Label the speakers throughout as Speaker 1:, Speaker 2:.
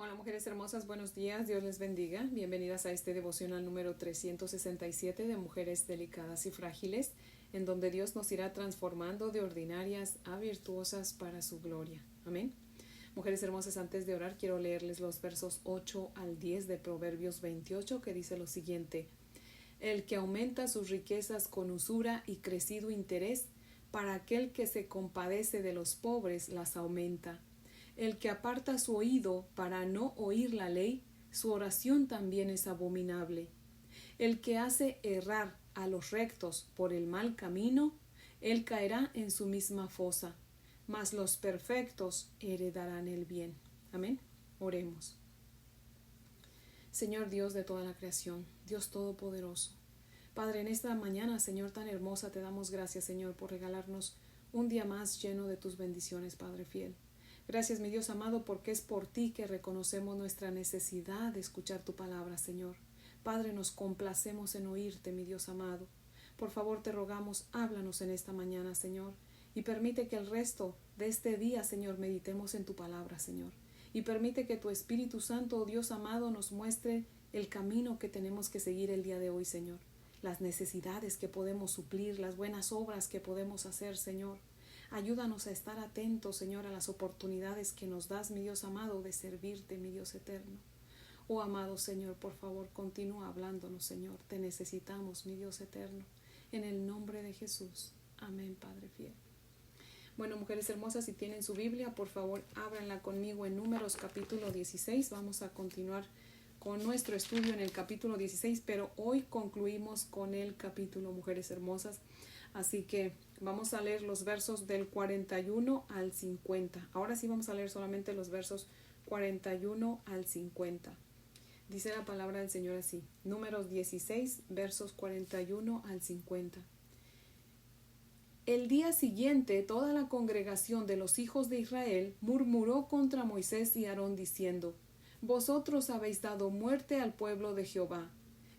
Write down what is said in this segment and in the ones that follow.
Speaker 1: Hola mujeres hermosas, buenos días, Dios les bendiga. Bienvenidas a este devocional número 367 de Mujeres Delicadas y Frágiles, en donde Dios nos irá transformando de ordinarias a virtuosas para su gloria. Amén. Mujeres hermosas, antes de orar quiero leerles los versos 8 al 10 de Proverbios 28, que dice lo siguiente: El que aumenta sus riquezas con usura y crecido interés, para aquel que se compadece de los pobres las aumenta. El que aparta su oído para no oír la ley, su oración también es abominable. El que hace errar a los rectos por el mal camino, él caerá en su misma fosa, mas los perfectos heredarán el bien. Amén. Oremos. Señor Dios de toda la creación, Dios todopoderoso, Padre, en esta mañana, Señor, tan hermosa, te damos gracias, Señor, por regalarnos un día más lleno de tus bendiciones, Padre fiel. Gracias, mi Dios amado, porque es por ti que reconocemos nuestra necesidad de escuchar tu palabra, Señor. Padre, nos complacemos en oírte, mi Dios amado. Por favor, te rogamos, háblanos en esta mañana, Señor, y permite que el resto de este día, Señor, meditemos en tu palabra, Señor. Y permite que tu Espíritu Santo, oh Dios amado, nos muestre el camino que tenemos que seguir el día de hoy, Señor. Las necesidades que podemos suplir, las buenas obras que podemos hacer, Señor. Ayúdanos a estar atentos, Señor, a las oportunidades que nos das, mi Dios amado, de servirte, mi Dios eterno. Oh, amado Señor, por favor, continúa hablándonos, Señor. Te necesitamos, mi Dios eterno. En el nombre de Jesús. Amén, Padre fiel. Bueno, mujeres hermosas, si tienen su Biblia, por favor, ábranla conmigo en Números capítulo 16. Vamos a continuar con nuestro estudio en el capítulo 16, pero hoy concluimos con el capítulo, mujeres hermosas. Así que vamos a leer los versos del 41 al 50. Ahora sí vamos a leer solamente los versos 41 al 50. Dice la palabra del Señor así: Números 16, versos 41 al 50. El día siguiente toda la congregación de los hijos de Israel murmuró contra Moisés y Aarón diciendo: Vosotros habéis dado muerte al pueblo de Jehová.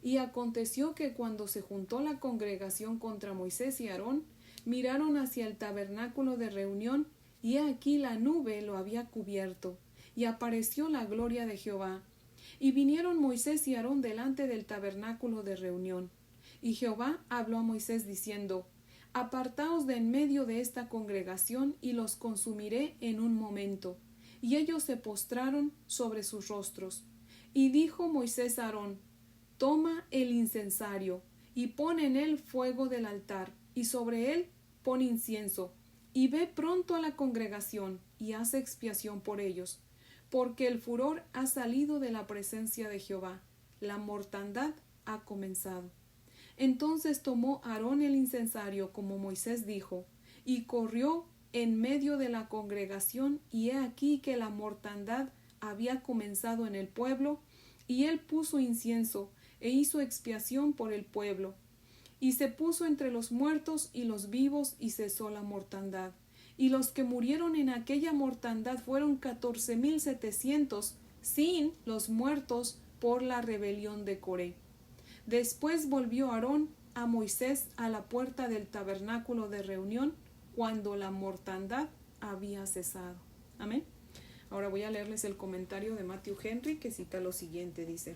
Speaker 1: Y aconteció que cuando se juntó la congregación contra Moisés y Aarón, miraron hacia el tabernáculo de reunión, y aquí la nube lo había cubierto, y apareció la gloria de Jehová. Y vinieron Moisés y Aarón delante del tabernáculo de reunión. Y Jehová habló a Moisés diciendo: Apartaos de en medio de esta congregación, y los consumiré en un momento. Y ellos se postraron sobre sus rostros. Y dijo Moisés a Aarón: Toma el incensario, y pon en él fuego del altar, y sobre él pon incienso, y ve pronto a la congregación, y haz expiación por ellos, porque el furor ha salido de la presencia de Jehová, la mortandad ha comenzado. Entonces tomó Aarón el incensario, como Moisés dijo, y corrió en medio de la congregación, y he aquí que la mortandad había comenzado en el pueblo, y él puso incienso, e hizo expiación por el pueblo. Y se puso entre los muertos y los vivos, y cesó la mortandad. Y los que murieron en aquella mortandad fueron 14,700, sin los muertos por la rebelión de Coré. Después volvió Aarón a Moisés a la puerta del tabernáculo de reunión, cuando la mortandad había cesado. Amén. Ahora voy a leerles el comentario de Matthew Henry, que cita lo siguiente, dice: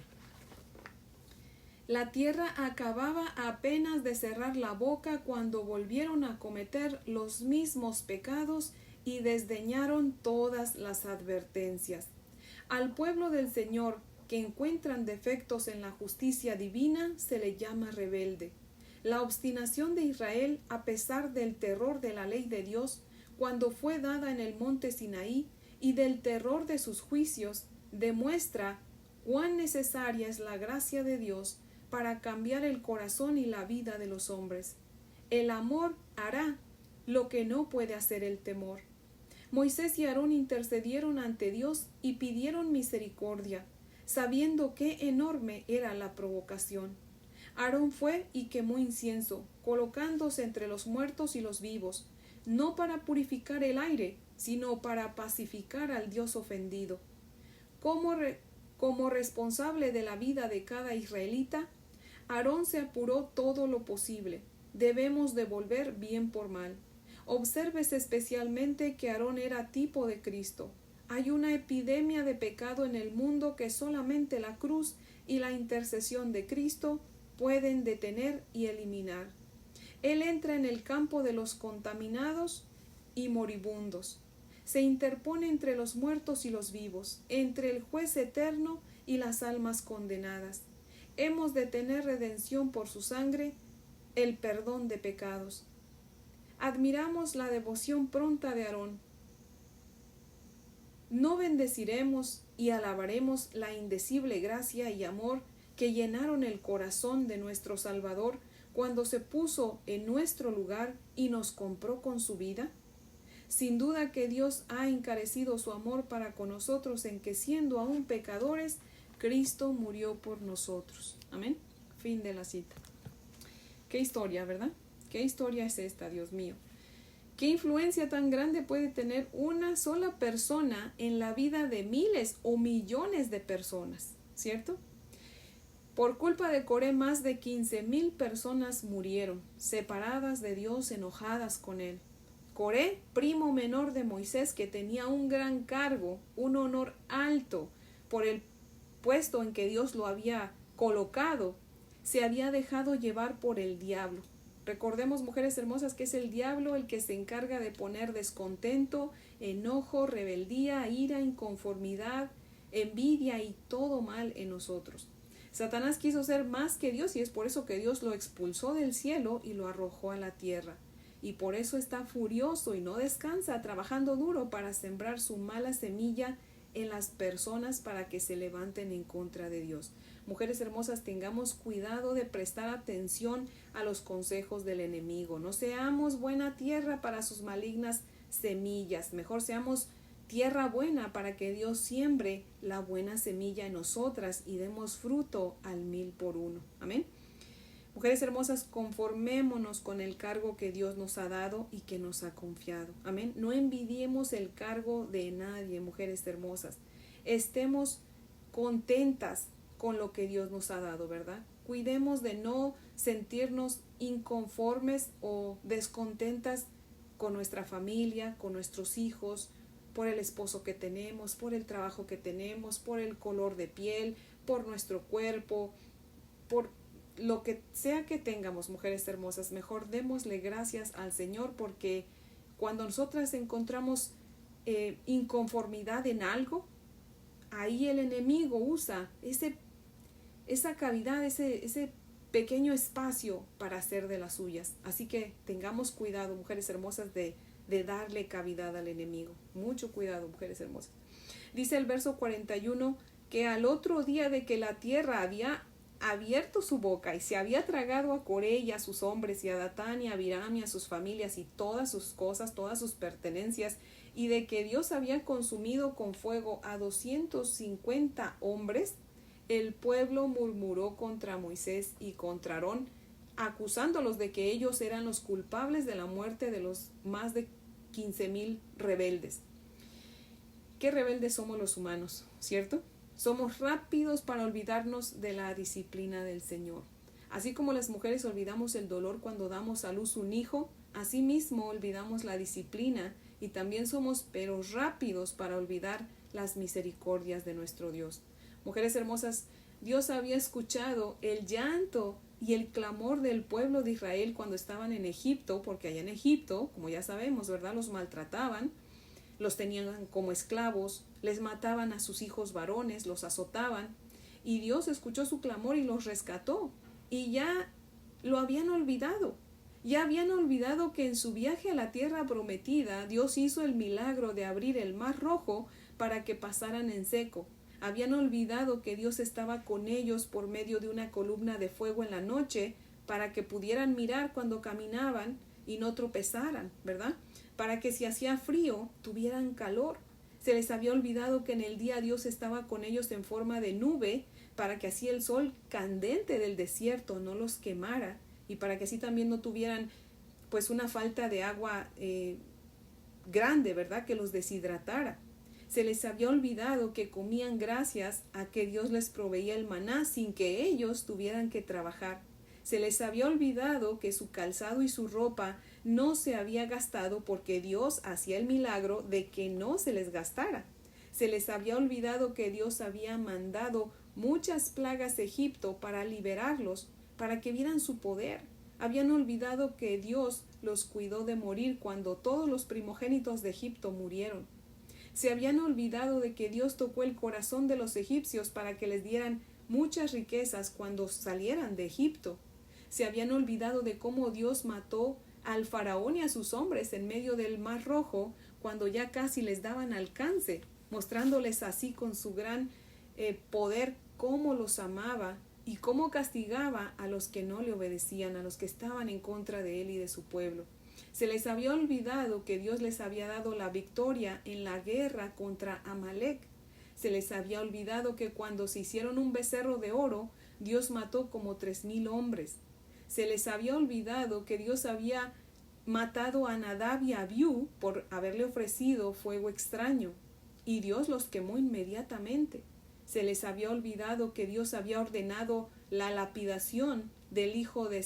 Speaker 1: La tierra acababa apenas de cerrar la boca cuando volvieron a cometer los mismos pecados y desdeñaron todas las advertencias. Al pueblo del Señor que encuentran defectos en la justicia divina se le llama rebelde. La obstinación de Israel, a pesar del terror de la ley de Dios, cuando fue dada en el monte Sinaí, y del terror de sus juicios, demuestra cuán necesaria es la gracia de Dios para cambiar el corazón y la vida de los hombres. El amor hará lo que no puede hacer el temor. Moisés y Aarón intercedieron ante Dios y pidieron misericordia, sabiendo qué enorme era la provocación. Aarón fue y quemó incienso, colocándose entre los muertos y los vivos, no para purificar el aire, sino para pacificar al Dios ofendido. Como responsable de la vida de cada israelita, Aarón se apuró todo lo posible. Debemos devolver bien por mal. Obsérvese especialmente que Aarón era tipo de Cristo. Hay una epidemia de pecado en el mundo que solamente la cruz y la intercesión de Cristo pueden detener y eliminar. Él entra en el campo de los contaminados y moribundos. Se interpone entre los muertos y los vivos, entre el juez eterno y las almas condenadas. Hemos de tener redención por su sangre, el perdón de pecados. Admiramos la devoción pronta de Aarón. No bendeciremos y alabaremos la indecible gracia y amor que llenaron el corazón de nuestro Salvador cuando se puso en nuestro lugar y nos compró con su vida. Sin duda que Dios ha encarecido su amor para con nosotros en que siendo aún pecadores, Cristo murió por nosotros. Amén. Fin de la cita. Qué historia, ¿verdad? ¿Qué historia es esta, Dios mío? ¿Qué influencia tan grande puede tener una sola persona en la vida de miles o millones de personas? ¿Cierto? Por culpa de Coré, más de 15,000 personas murieron, separadas de Dios, enojadas con él. Coré, primo menor de Moisés, que tenía un gran cargo, un honor alto por el puesto en que Dios lo había colocado, se había dejado llevar por el diablo. Recordemos, mujeres hermosas, que es el diablo el que se encarga de poner descontento, enojo, rebeldía, ira, inconformidad, envidia y todo mal en nosotros. Satanás quiso ser más que Dios y es por eso que Dios lo expulsó del cielo y lo arrojó a la tierra. Y por eso está furioso y no descansa, trabajando duro para sembrar su mala semilla en las personas para que se levanten en contra de Dios. Mujeres hermosas, tengamos cuidado de prestar atención a los consejos del enemigo. No seamos buena tierra para sus malignas semillas. Mejor seamos tierra buena para que Dios siembre la buena semilla en nosotras y demos fruto al 1,000 por 1. Amén. Mujeres hermosas, conformémonos con el cargo que Dios nos ha dado y que nos ha confiado. Amén. No envidiemos el cargo de nadie, mujeres hermosas. Estemos contentas con lo que Dios nos ha dado, ¿verdad? Cuidemos de no sentirnos inconformes o descontentas con nuestra familia, con nuestros hijos, por el esposo que tenemos, por el trabajo que tenemos, por el color de piel, por nuestro cuerpo, por lo que sea que tengamos, mujeres hermosas. Mejor démosle gracias al Señor, porque cuando nosotras encontramos inconformidad en algo, ahí el enemigo usa esa cavidad, ese pequeño espacio para hacer de las suyas. Así que tengamos cuidado, mujeres hermosas, de darle cavidad al enemigo. Mucho cuidado, mujeres hermosas. Dice el verso 41 que al otro día de que la tierra había abierto su boca y se había tragado a Coré y a sus hombres y a Datán y a Abiram y a sus familias y todas sus cosas, todas sus pertenencias, y de que Dios había consumido con fuego a 250 hombres, el pueblo murmuró contra Moisés y contra Aarón, acusándolos de que ellos eran los culpables de la muerte de los más de 15,000 rebeldes. Qué rebeldes somos los humanos, ¿cierto? Somos rápidos para olvidarnos de la disciplina del Señor. Así como las mujeres olvidamos el dolor cuando damos a luz un hijo, asimismo olvidamos la disciplina y también somos pero rápidos para olvidar las misericordias de nuestro Dios. Mujeres hermosas, Dios había escuchado el llanto y el clamor del pueblo de Israel cuando estaban en Egipto, porque allá en Egipto, como ya sabemos, ¿verdad?, los maltrataban, los tenían como esclavos, les mataban a sus hijos varones, los azotaban, y Dios escuchó su clamor y los rescató, y ya lo habían olvidado. Ya habían olvidado que en su viaje a la tierra prometida, Dios hizo el milagro de abrir el mar Rojo para que pasaran en seco. Habían olvidado que Dios estaba con ellos por medio de una columna de fuego en la noche para que pudieran mirar cuando caminaban y no tropezaran, ¿verdad? Para que si hacía frío, tuvieran calor. Se les había olvidado que en el día Dios estaba con ellos en forma de nube para que así el sol candente del desierto no los quemara y para que así también no tuvieran pues una falta de agua grande, ¿verdad?, que los deshidratara. Se les había olvidado que comían gracias a que Dios les proveía el maná sin que ellos tuvieran que trabajar. Se les había olvidado que su calzado y su ropa no se había gastado porque Dios hacía el milagro de que no se les gastara. Se les había olvidado que Dios había mandado muchas plagas a Egipto para liberarlos, para que vieran su poder. Habían olvidado que Dios los cuidó de morir cuando todos los primogénitos de Egipto murieron. Se habían olvidado de que Dios tocó el corazón de los egipcios para que les dieran muchas riquezas cuando salieran de Egipto. Se habían olvidado de cómo Dios mató al faraón y a sus hombres en medio del Mar Rojo cuando ya casi les daban alcance, mostrándoles así con su gran poder cómo los amaba y cómo castigaba a los que no le obedecían, a los que estaban en contra de él y de su pueblo. Se les había olvidado que Dios les había dado la victoria en la guerra contra Amalek. Se les había olvidado que cuando se hicieron un becerro de oro, Dios mató como 3,000 hombres. Se les había olvidado que Dios había matado a Nadab y a Abiú por haberle ofrecido fuego extraño, y Dios los quemó inmediatamente. Se les había olvidado que Dios había ordenado la lapidación del hijo de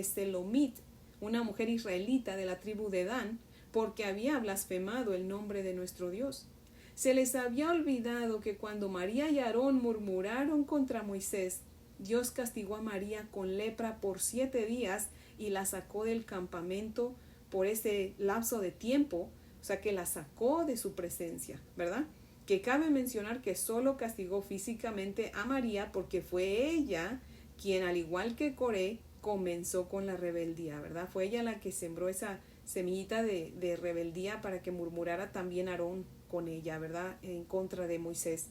Speaker 1: Selomit, una mujer israelita de la tribu de Dan, porque había blasfemado el nombre de nuestro Dios. Se les había olvidado que cuando María y Aarón murmuraron contra Moisés, Dios castigó a María con lepra por 7 días y la sacó del campamento por ese lapso de tiempo, o sea que la sacó de su presencia, ¿verdad? Que cabe mencionar que solo castigó físicamente a María porque fue ella quien, al igual que Coré, comenzó con la rebeldía, ¿verdad? Fue ella la que sembró esa semillita de rebeldía para que murmurara también Aarón con ella, ¿verdad? En contra de Moisés.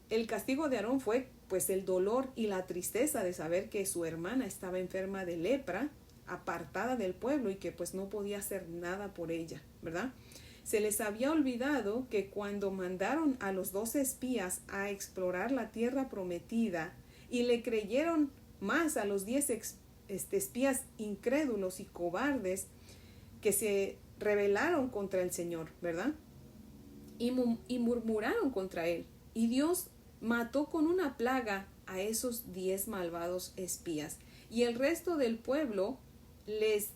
Speaker 1: El castigo de Aarón fue pues el dolor y la tristeza de saber que su hermana estaba enferma de lepra, apartada del pueblo y que pues no podía hacer nada por ella, ¿verdad? Se les había olvidado que cuando mandaron a los 12 espías a explorar la tierra prometida y le creyeron más a los 10 espías incrédulos y cobardes que se rebelaron contra el Señor, ¿verdad? Y murmuraron contra él. Y Dios mató con una plaga a esos 10 malvados espías. Y el resto del pueblo les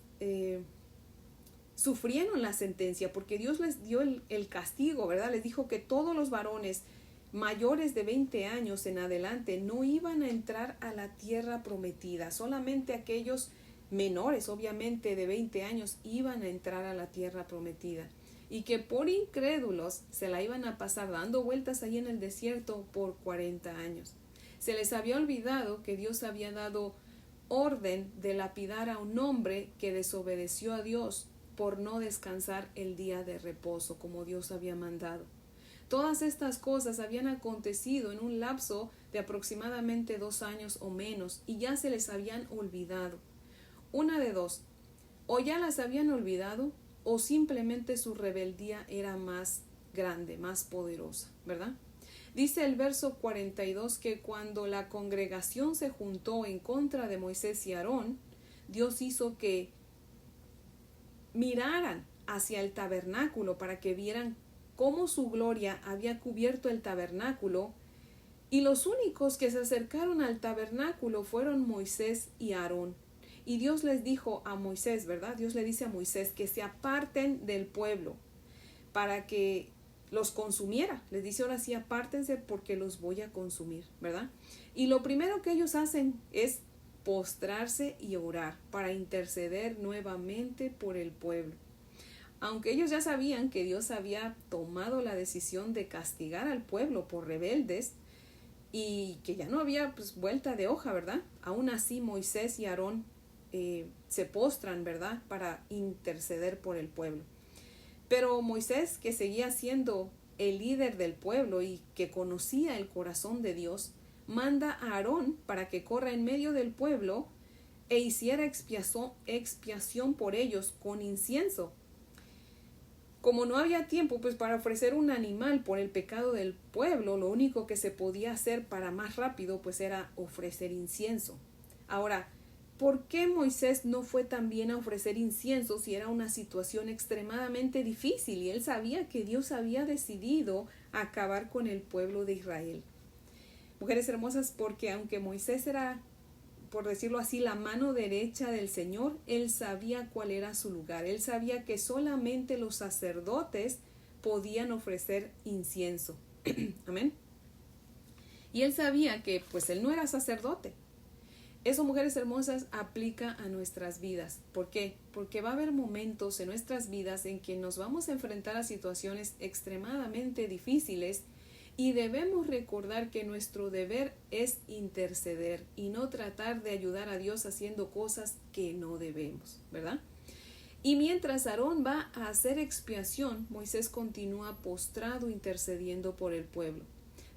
Speaker 1: sufrieron la sentencia porque Dios les dio el castigo, ¿verdad? Les dijo que todos los varones mayores de 20 años en adelante no iban a entrar a la tierra prometida. Solamente aquellos menores, obviamente de 20 años, iban a entrar a la tierra prometida. Y que por incrédulos se la iban a pasar dando vueltas ahí en el desierto por 40 años. Se les había olvidado que Dios había dado orden de lapidar a un hombre que desobedeció a Dios por no descansar el día de reposo como Dios había mandado. Todas estas cosas habían acontecido en un lapso de aproximadamente 2 años o menos y ya se les habían olvidado. Una de dos, o ya las habían olvidado o simplemente su rebeldía era más grande, más poderosa, ¿verdad? Dice el verso 42 que cuando la congregación se juntó en contra de Moisés y Aarón, Dios hizo que miraran hacia el tabernáculo para que vieran cómo su gloria había cubierto el tabernáculo, y los únicos que se acercaron al tabernáculo fueron Moisés y Aarón. Y Dios les dijo a Moisés, ¿verdad? Dios le dice a Moisés que se aparten del pueblo para que los consumiera. Les dice ahora sí, apártense porque los voy a consumir, ¿verdad? Y lo primero que ellos hacen es postrarse y orar para interceder nuevamente por el pueblo. Aunque ellos ya sabían que Dios había tomado la decisión de castigar al pueblo por rebeldes y que ya no había pues vuelta de hoja, ¿verdad? Aún así Moisés y Aarón se postran, ¿verdad? Para interceder por el pueblo. Pero Moisés, que seguía siendo el líder del pueblo y que conocía el corazón de Dios, manda a Aarón para que corra en medio del pueblo e hiciera expiación por ellos con incienso. Como no había tiempo pues para ofrecer un animal por el pecado del pueblo, lo único que se podía hacer para más rápido pues era ofrecer incienso. Ahora, ¿por qué Moisés no fue también a ofrecer incienso si era una situación extremadamente difícil y él sabía que Dios había decidido acabar con el pueblo de Israel? Mujeres hermosas, porque aunque Moisés era, por decirlo así, la mano derecha del Señor, él sabía cuál era su lugar. Él sabía que solamente los sacerdotes podían ofrecer incienso. Amén. Y él sabía que pues él no era sacerdote. Eso, mujeres hermosas, aplica a nuestras vidas. ¿Por qué? Porque va a haber momentos en nuestras vidas en que nos vamos a enfrentar a situaciones extremadamente difíciles y debemos recordar que nuestro deber es interceder y no tratar de ayudar a Dios haciendo cosas que no debemos, ¿verdad? Y mientras Aarón va a hacer expiación, Moisés continúa postrado intercediendo por el pueblo.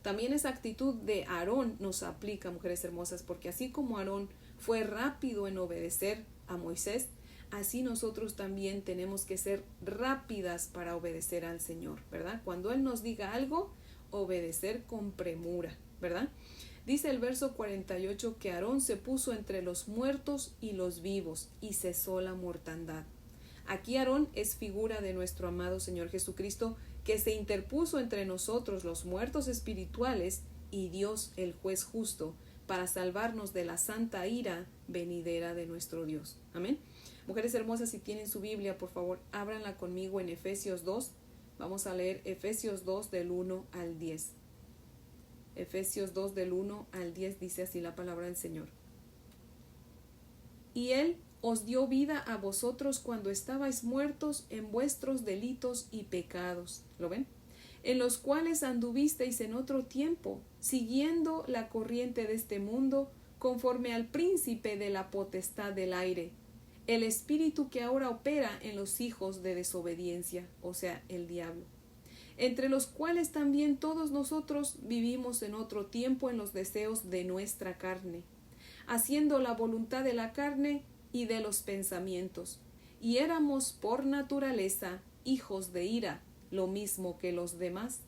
Speaker 1: También esa actitud de Aarón nos aplica, mujeres hermosas, porque así como Aarón fue rápido en obedecer a Moisés, así nosotros también tenemos que ser rápidas para obedecer al Señor, ¿verdad? Cuando Él nos diga algo, obedecer con premura, ¿verdad? Dice el verso 48 que Aarón se puso entre los muertos y los vivos y cesó la mortandad. Aquí Aarón es figura de nuestro amado Señor Jesucristo, que se interpuso entre nosotros los muertos espirituales y Dios el juez justo, para salvarnos de la santa ira venidera de nuestro Dios. Amén. Mujeres hermosas, si tienen su Biblia, por favor, ábranla conmigo en Efesios 2. Vamos a leer Efesios 2 del 1 al 10. Efesios 2 del 1 al 10 dice así la palabra del Señor. Y Él os dio vida a vosotros cuando estabais muertos en vuestros delitos y pecados. ¿Lo ven? En los cuales anduvisteis en otro tiempo, siguiendo la corriente de este mundo, conforme al príncipe de la potestad del aire, el espíritu que ahora opera en los hijos de desobediencia, o sea, el diablo, entre los cuales también todos nosotros vivimos en otro tiempo en los deseos de nuestra carne, haciendo la voluntad de la carne y de los pensamientos, y éramos por naturaleza hijos de ira, lo mismo que los demás.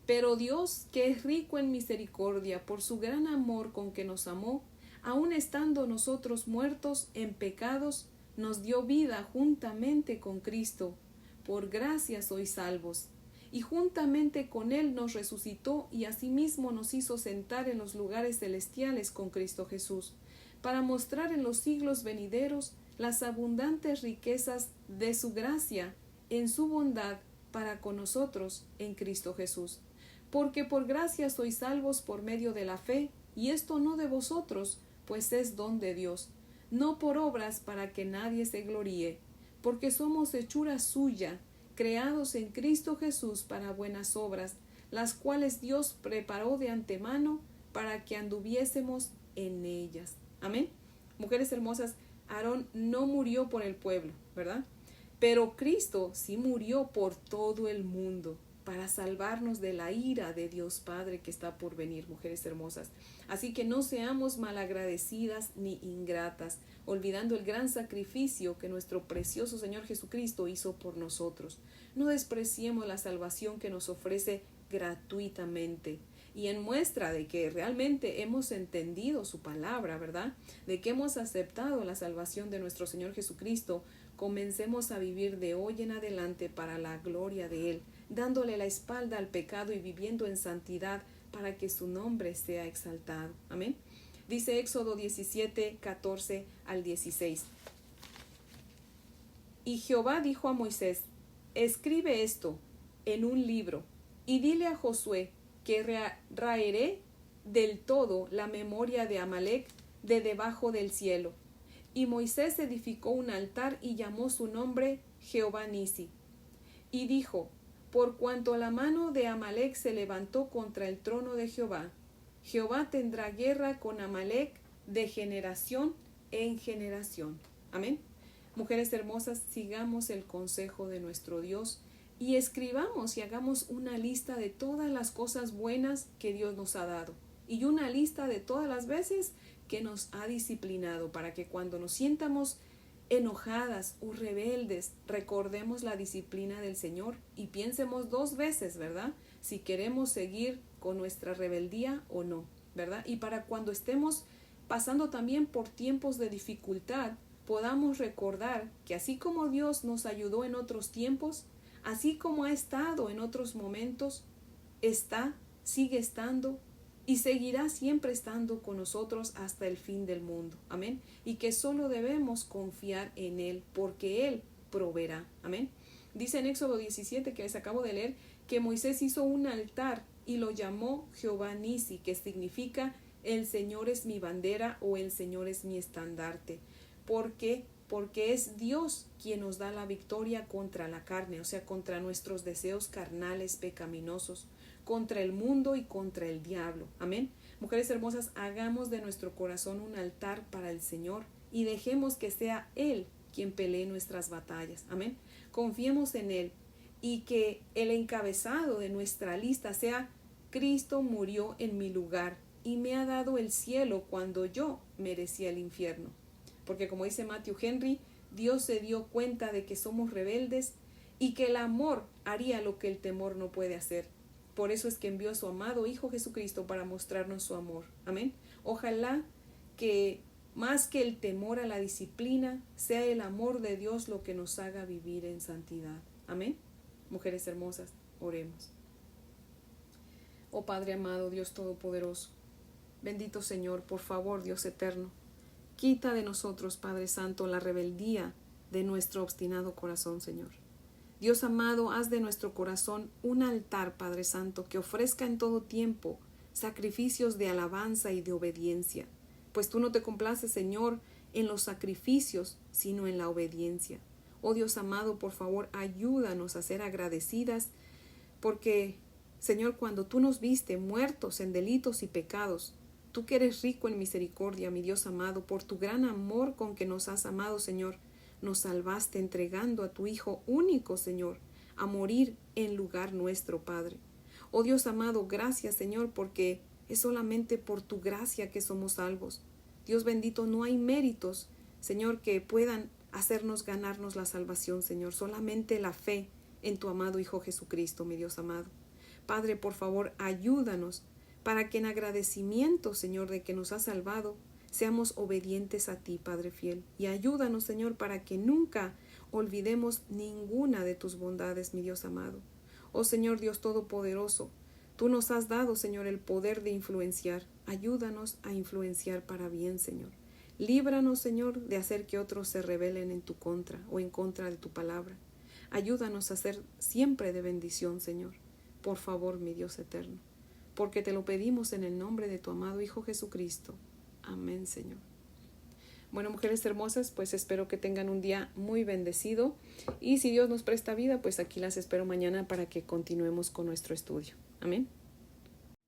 Speaker 1: Pero Dios, que es rico en misericordia, por su gran amor con que nos amó, aun estando nosotros muertos en pecados, nos dio vida juntamente con Cristo. Por gracia sois salvos. Y juntamente con Él nos resucitó y asimismo nos hizo sentar en los lugares celestiales con Cristo Jesús, para mostrar en los siglos venideros las abundantes riquezas de su gracia en su bondad para con nosotros en Cristo Jesús. Porque por gracia sois salvos por medio de la fe, y esto no de vosotros, pues es don de Dios, no por obras para que nadie se gloríe, porque somos hechura suya, creados en Cristo Jesús para buenas obras, las cuales Dios preparó de antemano para que anduviésemos en ellas. Amén. Mujeres hermosas, Aarón no murió por el pueblo, ¿verdad? Pero Cristo sí murió por todo el mundo para salvarnos de la ira de Dios Padre que está por venir, mujeres hermosas. Así que no seamos malagradecidas ni ingratas, olvidando el gran sacrificio que nuestro precioso Señor Jesucristo hizo por nosotros. No despreciemos la salvación que nos ofrece gratuitamente. Y en muestra de que realmente hemos entendido su palabra, ¿verdad? De que hemos aceptado la salvación de nuestro Señor Jesucristo, comencemos a vivir de hoy en adelante para la gloria de Él, dándole la espalda al pecado y viviendo en santidad para que su nombre sea exaltado. Amén. Dice Éxodo 17, 14 al 16. Y Jehová dijo a Moisés: escribe esto en un libro y dile a Josué que raeré del todo la memoria de Amalec de debajo del cielo. Y Moisés edificó un altar y llamó su nombre Jehová Nisi. Y dijo: por cuanto la mano de Amalec se levantó contra el trono de Jehová, Jehová tendrá guerra con Amalec de generación en generación. Amén. Mujeres hermosas, sigamos el consejo de nuestro Dios y escribamos y hagamos una lista de todas las cosas buenas que Dios nos ha dado y una lista de todas las veces que nos ha disciplinado, para que cuando nos sientamos enojadas o rebeldes, recordemos la disciplina del Señor y piensemos dos veces, ¿verdad? Si queremos seguir con nuestra rebeldía o no, ¿verdad? Y para cuando estemos pasando también por tiempos de dificultad, podamos recordar que así como Dios nos ayudó en otros tiempos, así como ha estado en otros momentos, sigue estando y seguirá siempre estando con nosotros hasta el fin del mundo. Amén. Y que solo debemos confiar en Él, porque Él proveerá. Amén. Dice en Éxodo 17, que les acabo de leer, que Moisés hizo un altar y lo llamó Jehová Nisi, que significa el Señor es mi bandera o el Señor es mi estandarte. ¿Por qué? Porque es Dios quien nos da la victoria contra la carne, o sea, contra nuestros deseos carnales pecaminosos, contra el mundo y contra el diablo. Amén. Mujeres hermosas, hagamos de nuestro corazón un altar para el Señor y dejemos que sea Él quien pelee nuestras batallas. Amén. Confiemos en Él y que el encabezado de nuestra lista sea: Cristo murió en mi lugar y me ha dado el cielo cuando yo merecía el infierno. Porque como dice Matthew Henry, Dios se dio cuenta de que somos rebeldes y que el amor haría lo que el temor no puede hacer. Por eso es que envió a su amado Hijo Jesucristo para mostrarnos su amor. Amén. Ojalá que más que el temor a la disciplina, sea el amor de Dios lo que nos haga vivir en santidad. Amén. Mujeres hermosas, oremos. Oh Padre amado, Dios Todopoderoso, bendito Señor, por favor, Dios eterno, quita de nosotros, Padre Santo, la rebeldía de nuestro obstinado corazón, Señor. Dios amado, haz de nuestro corazón un altar, Padre Santo, que ofrezca en todo tiempo sacrificios de alabanza y de obediencia, pues tú no te complaces, Señor, en los sacrificios, sino en la obediencia. Oh Dios amado, por favor, ayúdanos a ser agradecidas, porque, Señor, cuando tú nos viste muertos en delitos y pecados, tú que eres rico en misericordia, mi Dios amado, por tu gran amor con que nos has amado, Señor, nos salvaste entregando a tu Hijo único, Señor, a morir en lugar nuestro, Padre. Oh Dios amado, gracias, Señor, porque es solamente por tu gracia que somos salvos. Dios bendito, no hay méritos, Señor, que puedan hacernos ganarnos la salvación, Señor. Solamente la fe en tu amado Hijo Jesucristo, mi Dios amado. Padre, por favor, ayúdanos para que en agradecimiento, Señor, de que nos has salvado, seamos obedientes a ti, Padre fiel. Y ayúdanos, Señor, para que nunca olvidemos ninguna de tus bondades, mi Dios amado. Oh Señor Dios Todopoderoso, tú nos has dado, Señor, el poder de influenciar. Ayúdanos a influenciar para bien, Señor. Líbranos, Señor, de hacer que otros se rebelen en tu contra o en contra de tu palabra. Ayúdanos a ser siempre de bendición, Señor. Por favor, mi Dios eterno, porque te lo pedimos en el nombre de tu amado Hijo Jesucristo. Amén, Señor. Bueno, mujeres hermosas, pues espero que tengan un día muy bendecido y si Dios nos presta vida, pues aquí las espero mañana para que continuemos con nuestro estudio. Amén.